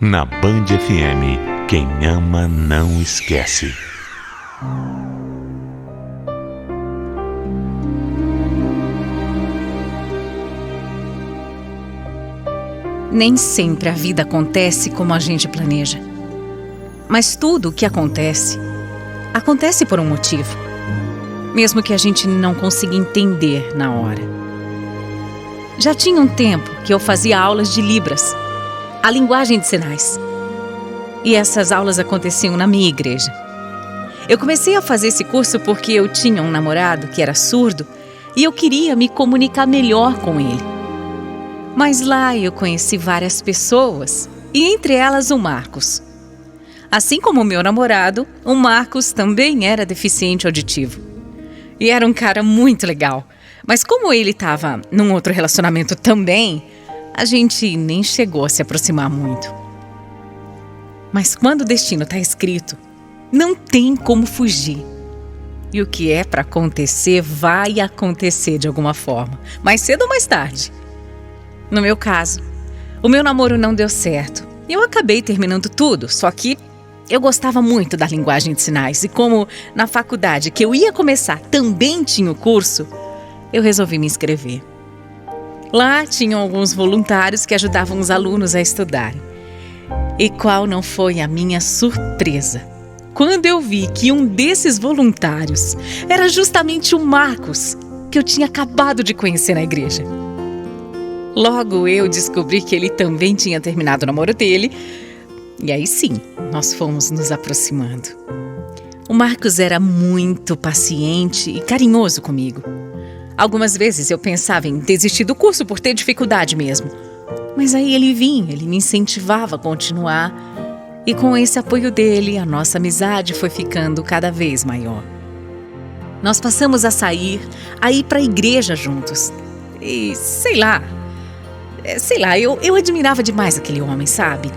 Na Band FM, quem ama não esquece. Nem sempre a vida acontece como a gente planeja. Mas tudo o que acontece, acontece por um motivo. Mesmo que a gente não consiga entender na hora. Já tinha um tempo que eu fazia aulas de Libras, a linguagem de sinais. E essas aulas aconteciam na minha igreja. Eu comecei a fazer esse curso porque eu tinha um namorado que era surdo e eu queria me comunicar melhor com ele. Mas lá eu conheci várias pessoas, e entre elas o Marcos. Assim como o meu namorado, o Marcos também era deficiente auditivo. E era um cara muito legal. Mas como ele estava num outro relacionamento também, a gente nem chegou a se aproximar muito. Mas quando o destino está escrito, não tem como fugir. E o que é para acontecer, vai acontecer de alguma forma, mais cedo ou mais tarde. No meu caso, o meu namoro não deu certo. Eu acabei terminando tudo, só que eu gostava muito da linguagem de sinais. E como na faculdade que eu ia começar também tinha o curso, eu resolvi me inscrever. Lá tinham alguns voluntários que ajudavam os alunos a estudarem. E qual não foi a minha surpresa quando eu vi que um desses voluntários era justamente o Marcos, que eu tinha acabado de conhecer na igreja. Logo eu descobri que ele também tinha terminado o namoro dele, e aí sim, nós fomos nos aproximando. O Marcos era muito paciente e carinhoso comigo. Algumas vezes eu pensava em desistir do curso por ter dificuldade mesmo. Mas aí ele vinha, ele me incentivava a continuar. E com esse apoio dele, a nossa amizade foi ficando cada vez maior. Nós passamos a sair, a ir para a igreja juntos. E sei lá, eu admirava demais aquele homem, sabe?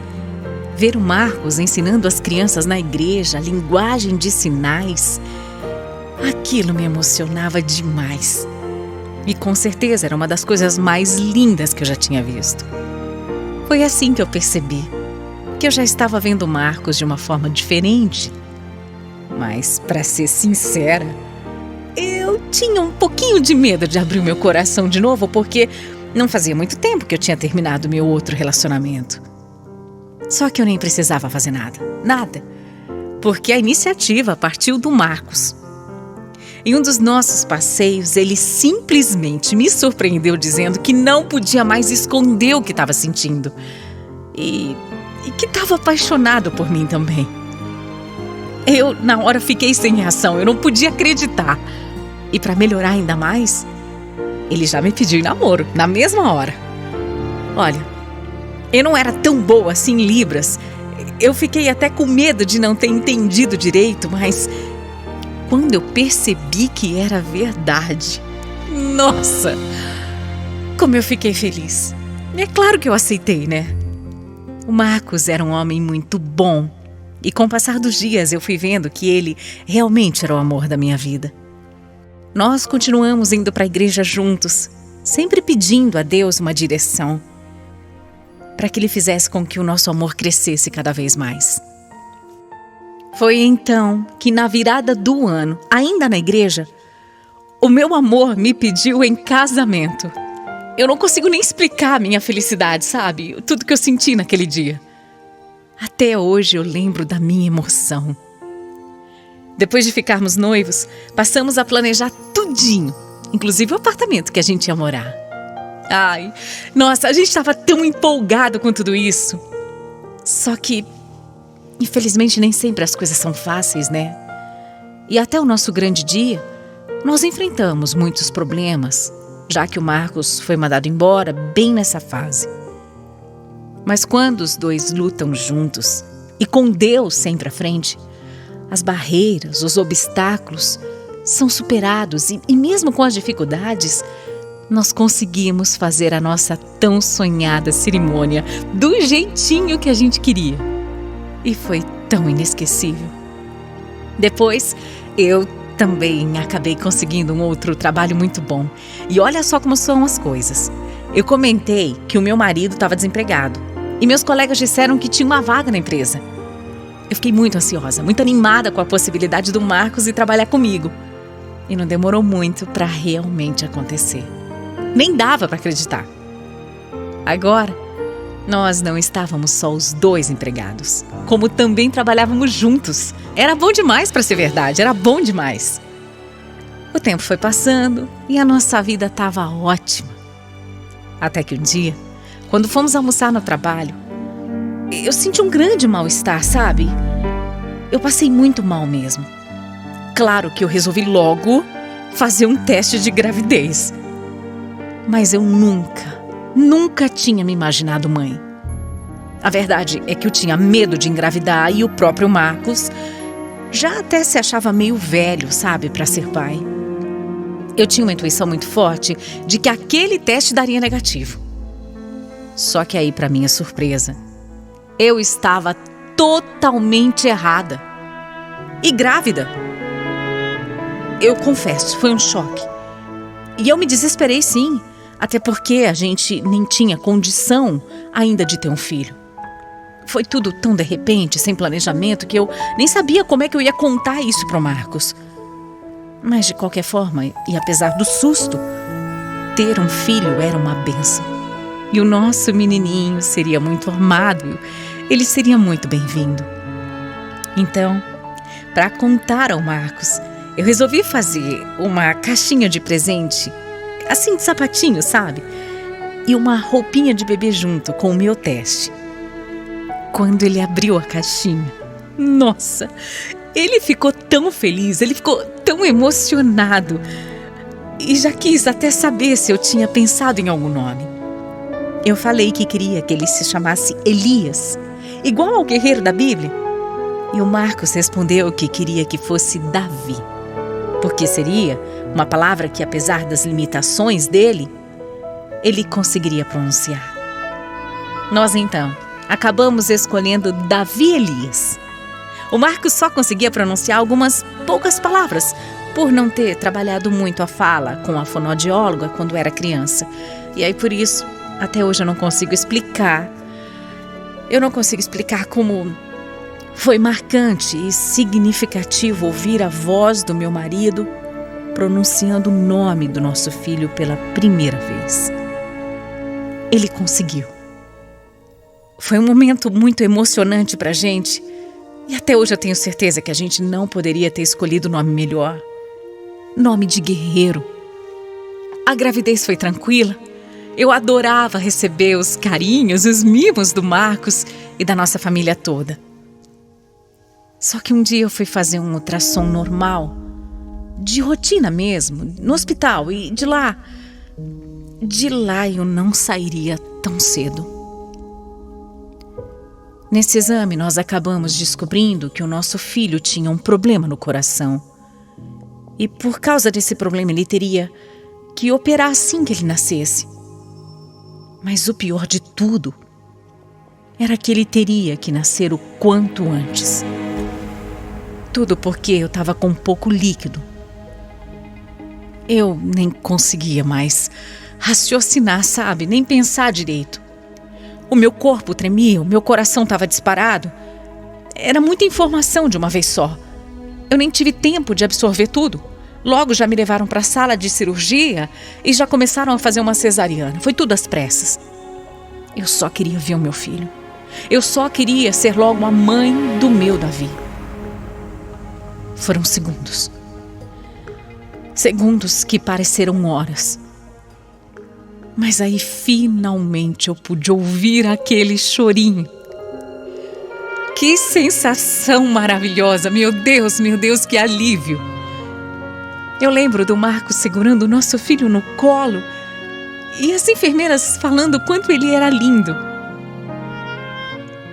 Ver o Marcos ensinando as crianças na igreja a linguagem de sinais, aquilo me emocionava demais. E com certeza era uma das coisas mais lindas que eu já tinha visto. Foi assim que eu percebi que eu já estava vendo o Marcos de uma forma diferente. Mas, para ser sincera, eu tinha um pouquinho de medo de abrir o meu coração de novo, porque não fazia muito tempo que eu tinha terminado meu outro relacionamento. Só que eu nem precisava fazer nada, porque a iniciativa partiu do Marcos. Em um dos nossos passeios, ele simplesmente me surpreendeu dizendo que não podia mais esconder o que estava sentindo. E que estava apaixonado por mim também. Eu, na hora, fiquei sem reação, eu não podia acreditar. E para melhorar ainda mais, ele já me pediu em namoro, na mesma hora. Olha, eu não era tão boa assim em Libras. Eu fiquei até com medo de não ter entendido direito, mas quando eu percebi que era verdade, nossa, como eu fiquei feliz. É claro que eu aceitei, né? O Marcos era um homem muito bom. E com o passar dos dias eu fui vendo que ele realmente era o amor da minha vida. Nós continuamos indo para a igreja juntos, sempre pedindo a Deus uma direção, para que Ele fizesse com que o nosso amor crescesse cada vez mais. Foi então que na virada do ano, ainda na igreja, o meu amor me pediu em casamento. Eu não consigo nem explicar a minha felicidade, sabe? Tudo que eu senti naquele dia. Até hoje eu lembro da minha emoção. Depois de ficarmos noivos, passamos a planejar tudinho, inclusive o apartamento que a gente ia morar. Ai, nossa, a gente estava tão empolgado com tudo isso. Só que, infelizmente, nem sempre as coisas são fáceis, né? E até o nosso grande dia, nós enfrentamos muitos problemas, já que o Marcos foi mandado embora bem nessa fase. Mas quando os dois lutam juntos e com Deus sempre à frente, as barreiras, os obstáculos são superados e mesmo com as dificuldades, nós conseguimos fazer a nossa tão sonhada cerimônia do jeitinho que a gente queria. E foi tão inesquecível. Depois, eu também acabei conseguindo um outro trabalho muito bom. E olha só como são as coisas. Eu comentei que o meu marido estava desempregado. E meus colegas disseram que tinha uma vaga na empresa. Eu fiquei muito ansiosa, muito animada com a possibilidade do Marcos ir trabalhar comigo. E não demorou muito para realmente acontecer. Nem dava para acreditar. Agora, nós não estávamos só os dois empregados, como também trabalhávamos juntos. Era bom demais para ser verdade, era bom demais. O tempo foi passando e a nossa vida estava ótima. Até que um dia, quando fomos almoçar no trabalho, eu senti um grande mal-estar, sabe? Eu passei muito mal mesmo. Claro que eu resolvi logo fazer um teste de gravidez. Mas eu nunca tinha me imaginado mãe. A verdade é que eu tinha medo de engravidar e o próprio Marcos já até se achava meio velho, sabe, para ser pai. Eu tinha uma intuição muito forte de que aquele teste daria negativo. Só que aí, para minha surpresa, eu estava totalmente errada. E grávida. Eu confesso, foi um choque. E eu me desesperei sim, até porque a gente nem tinha condição ainda de ter um filho. Foi tudo tão de repente, sem planejamento, que eu nem sabia como é que eu ia contar isso para o Marcos. Mas de qualquer forma, e apesar do susto, ter um filho era uma bênção. E o nosso menininho seria muito amado, ele seria muito bem-vindo. Então, para contar ao Marcos, eu resolvi fazer uma caixinha de presente, assim de sapatinho, sabe? E uma roupinha de bebê junto com o meu teste. Quando ele abriu a caixinha, nossa, ele ficou tão feliz, ele ficou tão emocionado. E já quis até saber se eu tinha pensado em algum nome. Eu falei que queria que ele se chamasse Elias, igual ao guerreiro da Bíblia. E o Marcos respondeu que queria que fosse Davi, porque seria uma palavra que, apesar das limitações dele, ele conseguiria pronunciar. Nós, então, acabamos escolhendo Davi Elias. O Marcos só conseguia pronunciar algumas poucas palavras, por não ter trabalhado muito a fala com a fonoaudióloga quando era criança. E aí, por isso, até hoje eu não consigo explicar. Eu não consigo explicar como foi marcante e significativo ouvir a voz do meu marido pronunciando o nome do nosso filho pela primeira vez. Ele conseguiu. Foi um momento muito emocionante pra gente e até hoje eu tenho certeza que a gente não poderia ter escolhido o nome melhor. Nome de guerreiro. A gravidez foi tranquila. Eu adorava receber os carinhos, os mimos do Marcos e da nossa família toda. Só que um dia eu fui fazer um ultrassom normal, de rotina mesmo, no hospital, e de lá eu não sairia tão cedo. Nesse exame, nós acabamos descobrindo que o nosso filho tinha um problema no coração. E por causa desse problema, ele teria que operar assim que ele nascesse. Mas o pior de tudo era que ele teria que nascer o quanto antes. Tudo porque eu estava com pouco líquido. Eu nem conseguia mais raciocinar, sabe? Nem pensar direito. O meu corpo tremia, o meu coração estava disparado. Era muita informação de uma vez só. Eu nem tive tempo de absorver tudo. Logo já me levaram para a sala de cirurgia e já começaram a fazer uma cesariana. Foi tudo às pressas. Eu só queria ver o meu filho. Eu só queria ser logo a mãe do meu Davi. Foram segundos. Segundos que pareceram horas. Mas aí finalmente eu pude ouvir aquele chorinho. Que sensação maravilhosa! Meu Deus, que alívio! Eu lembro do Marcos segurando o nosso filho no colo e as enfermeiras falando o quanto ele era lindo.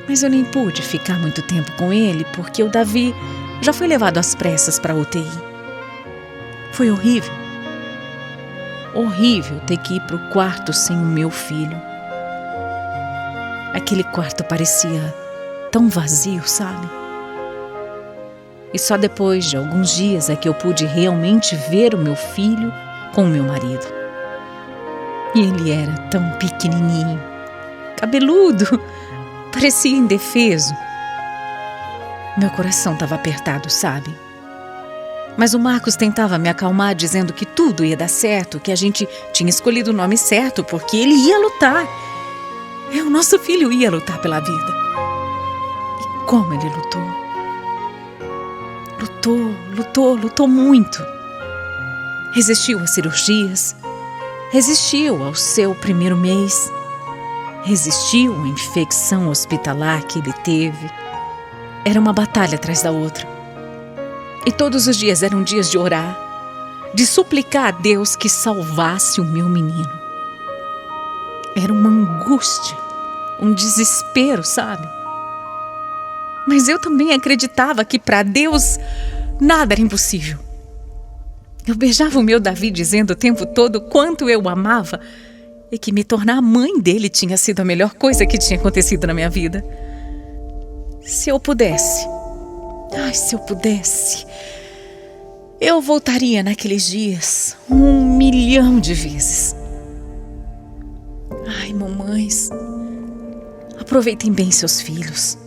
Mas eu nem pude ficar muito tempo com ele porque o Davi já foi levado às pressas para a UTI. Foi horrível. Horrível ter que ir para o quarto sem o meu filho. Aquele quarto parecia tão vazio, sabe? E só depois de alguns dias é que eu pude realmente ver o meu filho com o meu marido. E ele era tão pequenininho, cabeludo, parecia indefeso. Meu coração estava apertado, sabe? Mas o Marcos tentava me acalmar, dizendo que tudo ia dar certo, que a gente tinha escolhido o nome certo, porque ele ia lutar. O nosso filho ia lutar pela vida. E como ele lutou. Lutou muito. Resistiu às cirurgias, resistiu ao seu primeiro mês, resistiu à infecção hospitalar que ele teve. Era uma batalha atrás da outra. E todos os dias eram dias de orar, de suplicar a Deus que salvasse o meu menino. Era uma angústia, um desespero, sabe? Mas eu também acreditava que para Deus nada era impossível. Eu beijava o meu Davi dizendo o tempo todo quanto eu o amava e que me tornar a mãe dele tinha sido a melhor coisa que tinha acontecido na minha vida. Se eu pudesse, eu voltaria naqueles dias 1.000.000 de vezes. Mamães, aproveitem bem seus filhos.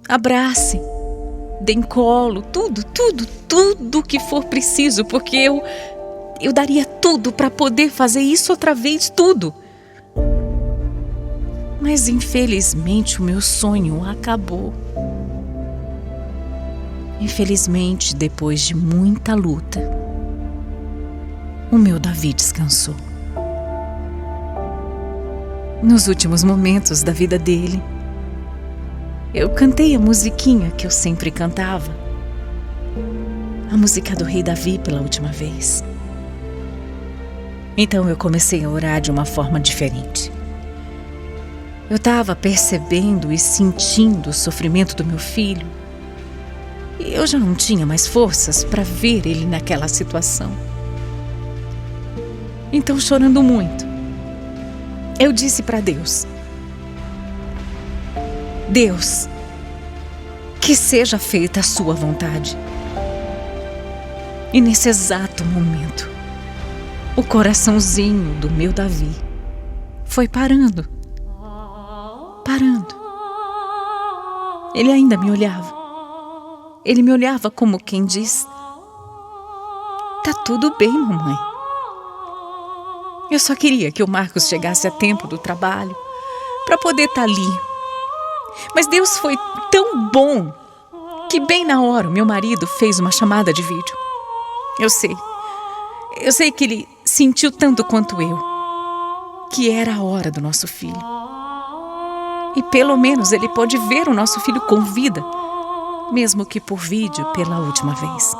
Abracem, deem colo, tudo que for preciso, porque eu daria tudo para poder fazer isso outra vez, tudo. Mas infelizmente o meu sonho acabou. Infelizmente, depois de muita luta, o meu Davi descansou. Nos últimos momentos da vida dele, eu cantei a musiquinha que eu sempre cantava, a música do Rei Davi pela última vez. Então eu comecei a orar de uma forma diferente. Eu estava percebendo e sentindo o sofrimento do meu filho. E eu já não tinha mais forças para ver ele naquela situação. Então, chorando muito, eu disse para Deus: Deus, que seja feita a sua vontade. E nesse exato momento, o coraçãozinho do meu Davi foi parando. Ele ainda me olhava. Ele me olhava como quem diz: tá tudo bem, mamãe. Eu só queria que o Marcos chegasse a tempo do trabalho para poder estar ali. Mas Deus foi tão bom que bem na hora o meu marido fez uma chamada de vídeo. Eu sei que ele sentiu tanto quanto eu, que era a hora do nosso filho. E pelo menos ele pôde ver o nosso filho com vida, mesmo que por vídeo pela última vez.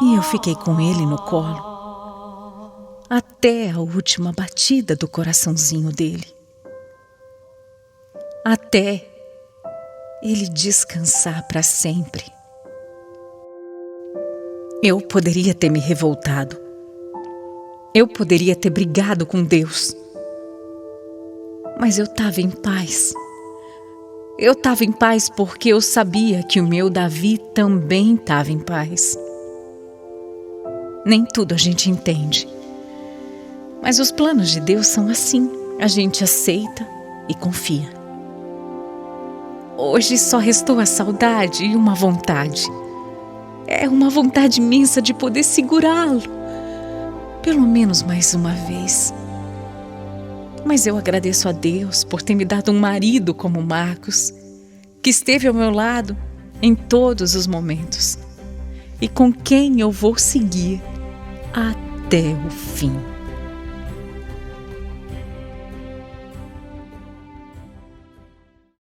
E eu fiquei com ele no colo até a última batida do coraçãozinho dele. Até ele descansar para sempre. Eu poderia ter me revoltado. Eu poderia ter brigado com Deus. Mas eu estava em paz. Eu estava em paz porque eu sabia que o meu Davi também estava em paz. Nem tudo a gente entende. Mas os planos de Deus são assim. A gente aceita e confia. Hoje só restou a saudade e uma vontade. É uma vontade imensa de poder segurá-lo. Pelo menos mais uma vez. Mas eu agradeço a Deus por ter me dado um marido como Marcos, que esteve ao meu lado em todos os momentos e com quem eu vou seguir até o fim.